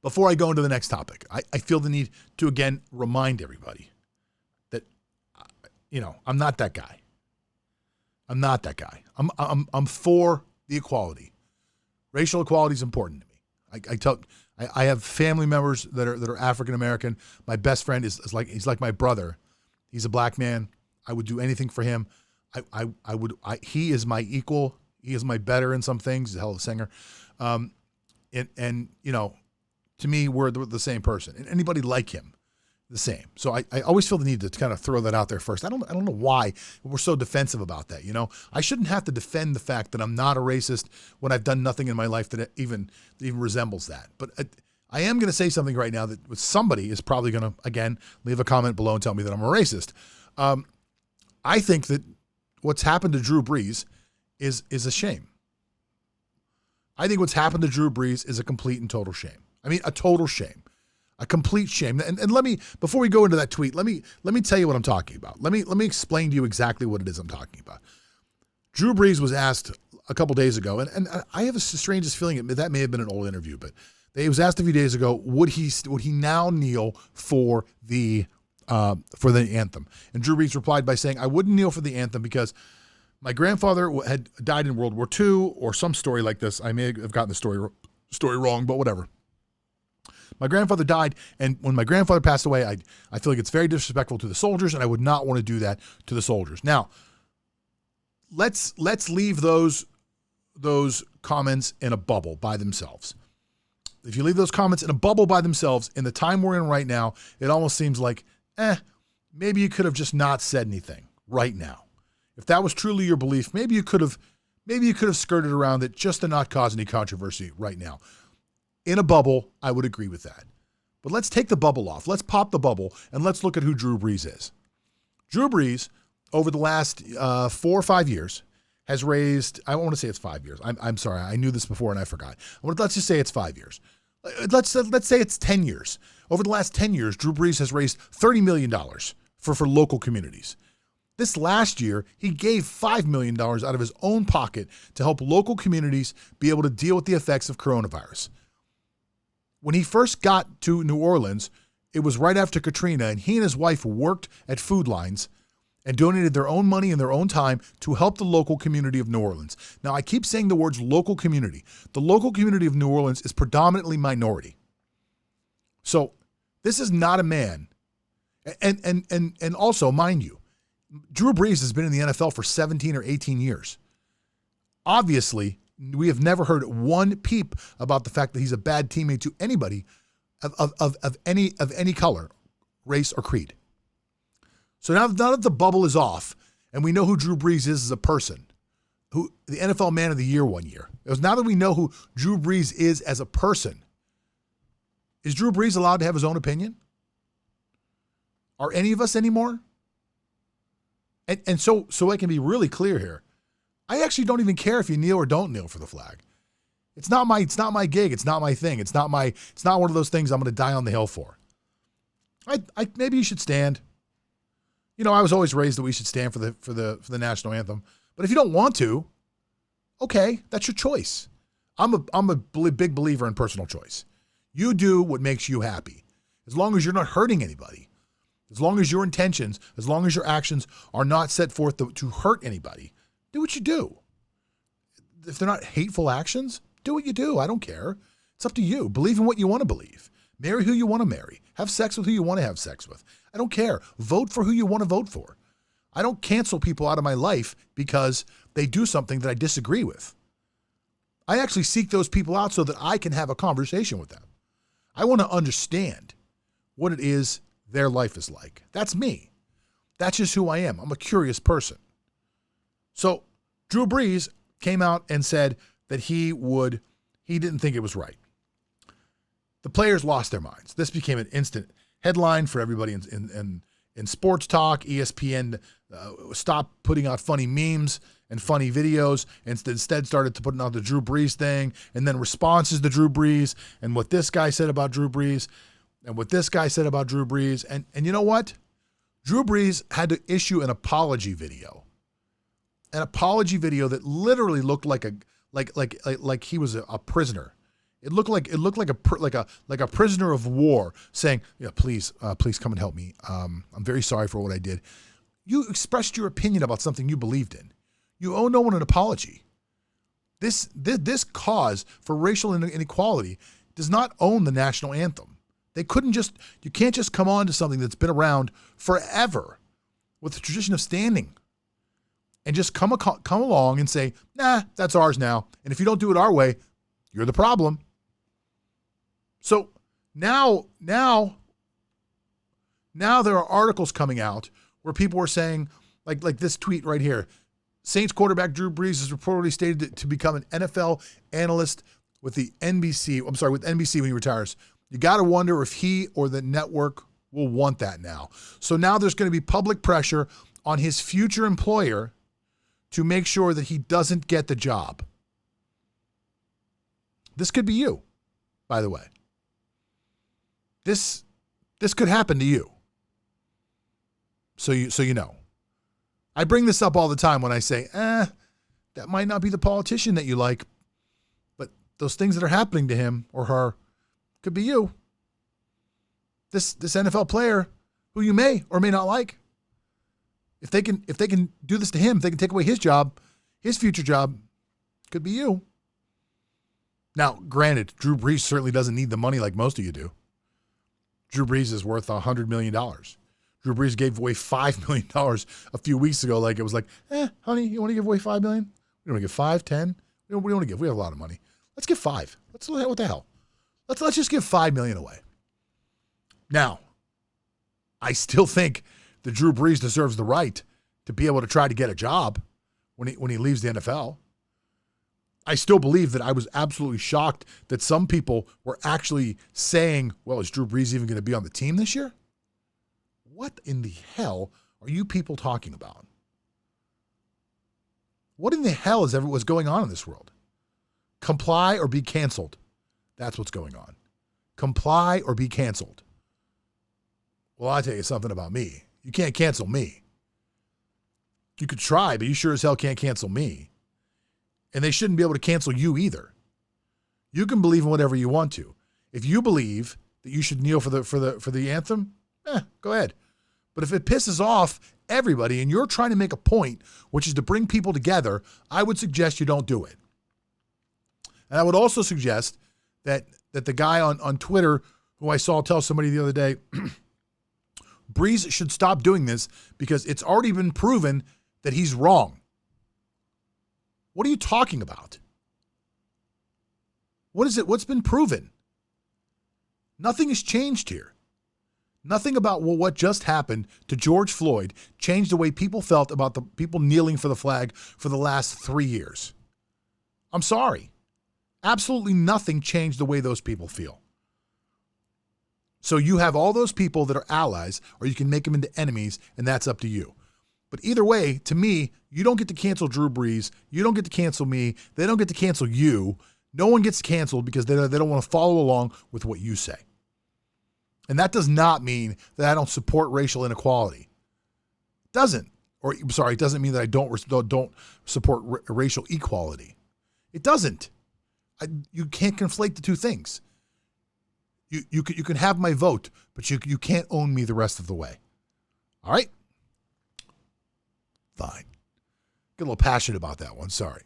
before I go into the next topic, I feel the need to again remind everybody that, I'm not that guy. I'm not that guy. I'm for the equality. Racial equality is important to me. I have family members that are African American. My best friend he's like my brother. He's a black man. I would do anything for him. He is my equal. He is my better in some things. He's a hell of a singer. To me, we're the same person. And anybody like him, the same. So I always feel the need to kind of throw that out there first. I don't know why we're so defensive about that. I shouldn't have to defend the fact that I'm not a racist when I've done nothing in my life that even resembles that. But I am going to say something right now that somebody is probably going to, again, leave a comment below and tell me that I'm a racist. I think that what's happened to Drew Brees is a shame. I think what's happened to Drew Brees is a complete and total shame. I mean, a total shame. A complete shame. And let me, before we go into that tweet, let me tell you what I'm talking about. Let me explain to you exactly what it is I'm talking about. Drew Brees was asked a couple days ago, and I have the strangest feeling that may have been an old interview, but he was asked a few days ago, would he now kneel for the anthem? And Drew Brees replied by saying, I wouldn't kneel for the anthem because my grandfather had died in World War II or some story like this. I may have gotten the story wrong, but whatever. My grandfather died, and when my grandfather passed away, I feel like it's very disrespectful to the soldiers, and I would not want to do that to the soldiers. Now, let's leave those comments in a bubble by themselves. If you leave those comments in a bubble by themselves, in the time we're in right now, it almost seems like, maybe you could have just not said anything right now. If that was truly your belief, maybe you could have skirted around it just to not cause any controversy right now. In a bubble, I would agree with that. But let's take the bubble off. Let's pop the bubble, and let's look at who Drew Brees is. Drew Brees, over the last 4 or 5 years, has raised, I don't want to say it's 5 years. I'm sorry. I knew this before, and I forgot. Let's just say it's 5 years. Let's say it's 10 years. Over the last 10 years, Drew Brees has raised $30 million for local communities. This last year, he gave $5 million out of his own pocket to help local communities be able to deal with the effects of coronavirus. When he first got to New Orleans, it was right after Katrina, and he and his wife worked at food lines and donated their own money and their own time to help the local community of New Orleans. Now, I keep saying the words local community. The local community of New Orleans is predominantly minority. So this is not a man. And also, mind you, Drew Brees has been in the NFL for 17 or 18 years. Obviously, we have never heard one peep about the fact that he's a bad teammate to anybody of any color, race, or creed. So now that the bubble is off and we know who Drew Brees is as a person, who the NFL Man of the Year one year, now that we know who Drew Brees is as a person, is Drew Brees allowed to have his own opinion? Are any of us anymore? And so I can be really clear here. I actually don't even care if you kneel or don't kneel for the flag. It's not my gig. It's not my thing. It's not one of those things I'm going to die on the hill for. Maybe you should stand. I was always raised that we should stand for the national anthem. But if you don't want to, okay, that's your choice. I'm a big believer in personal choice. You do what makes you happy. As long as you're not hurting anybody, as long as your intentions, as long as your actions are not set forth to hurt anybody, do what you do. If they're not hateful actions, do what you do. I don't care. It's up to you. Believe in what you want to believe. Marry who you want to marry. Have sex with who you want to have sex with. I don't care. Vote for who you want to vote for. I don't cancel people out of my life because they do something that I disagree with. I actually seek those people out so that I can have a conversation with them. I want to understand what it is their life is like. That's me. That's just who I am. I'm a curious person. So Drew Brees came out and said that he didn't think it was right. The players lost their minds. This became an instant headline for everybody in sports talk. ESPN stopped putting out funny memes and funny videos and instead started to put out the Drew Brees thing and then responses to Drew Brees and what this guy said about Drew Brees and what this guy said about Drew Brees. And you know what? Drew Brees had to issue an apology video. An apology video that literally looked like he was a prisoner It looked like a prisoner of war saying, "Yeah, please come and help me. I'm very sorry for what I did." You expressed your opinion about something you believed in. You owe no one an apology. This cause for racial inequality does not own the national anthem. You can't just come on to something that's been around forever with the tradition of standing and just come along and say, nah, that's ours now. And if you don't do it our way, you're the problem. So now there are articles coming out where people are saying, like this tweet right here, Saints quarterback Drew Brees is reportedly stated to become an NFL analyst with NBC when he retires. You got to wonder if he or the network will want that now. So now there's going to be public pressure on his future employer to make sure that he doesn't get the job. This could be you, by the way. This could happen to you. So you know. I bring this up all the time when I say, that might not be the politician that you like, but those things that are happening to him or her could be you. This NFL player who you may or may not like. If they can do this to him, if they can take away his job, his future job, could be you. Now, granted, Drew Brees certainly doesn't need the money like most of you do. Drew Brees is worth $100 million. Drew Brees gave away $5 million a few weeks ago. Like it was like, honey, you want to give away $5 million? We don't want to give 5, 10. We don't want to give. We have a lot of money. Let's give 5. What the hell? Let's just give $5 million away. Now, I still think that Drew Brees deserves the right to be able to try to get a job when he leaves the NFL. I still believe that I was absolutely shocked that some people were actually saying, well, is Drew Brees even going to be on the team this year? What in the hell are you people talking about? What in the hell is what's going on in this world? Comply or be canceled. That's what's going on. Comply or be canceled. Well, I'll tell you something about me. You can't cancel me. You could try, but you sure as hell can't cancel me. And they shouldn't be able to cancel you either. You can believe in whatever you want to. If you believe that you should kneel for the anthem, go ahead. But if it pisses off everybody and you're trying to make a point, which is to bring people together, I would suggest you don't do it. And I would also suggest that the guy on Twitter who I saw tell somebody the other day, Brees should stop doing this because it's already been proven that he's wrong. What are you talking about? What is it? What's been proven? Nothing has changed here. Nothing about what just happened to George Floyd changed the way people felt about the people kneeling for the flag for the last 3 years. I'm sorry. Absolutely nothing changed the way those people feel. So you have all those people that are allies, or you can make them into enemies, and that's up to you. But either way, to me, you don't get to cancel Drew Brees. You don't get to cancel me. They don't get to cancel you. No one gets canceled because they don't want to follow along with what you say. And that does not mean that I don't support racial inequality. It doesn't. It doesn't mean that I don't support racial equality. It doesn't. You can't conflate the two things. You can have my vote, but you can't own me the rest of the way. All right? Fine. Get a little passionate about that one. Sorry.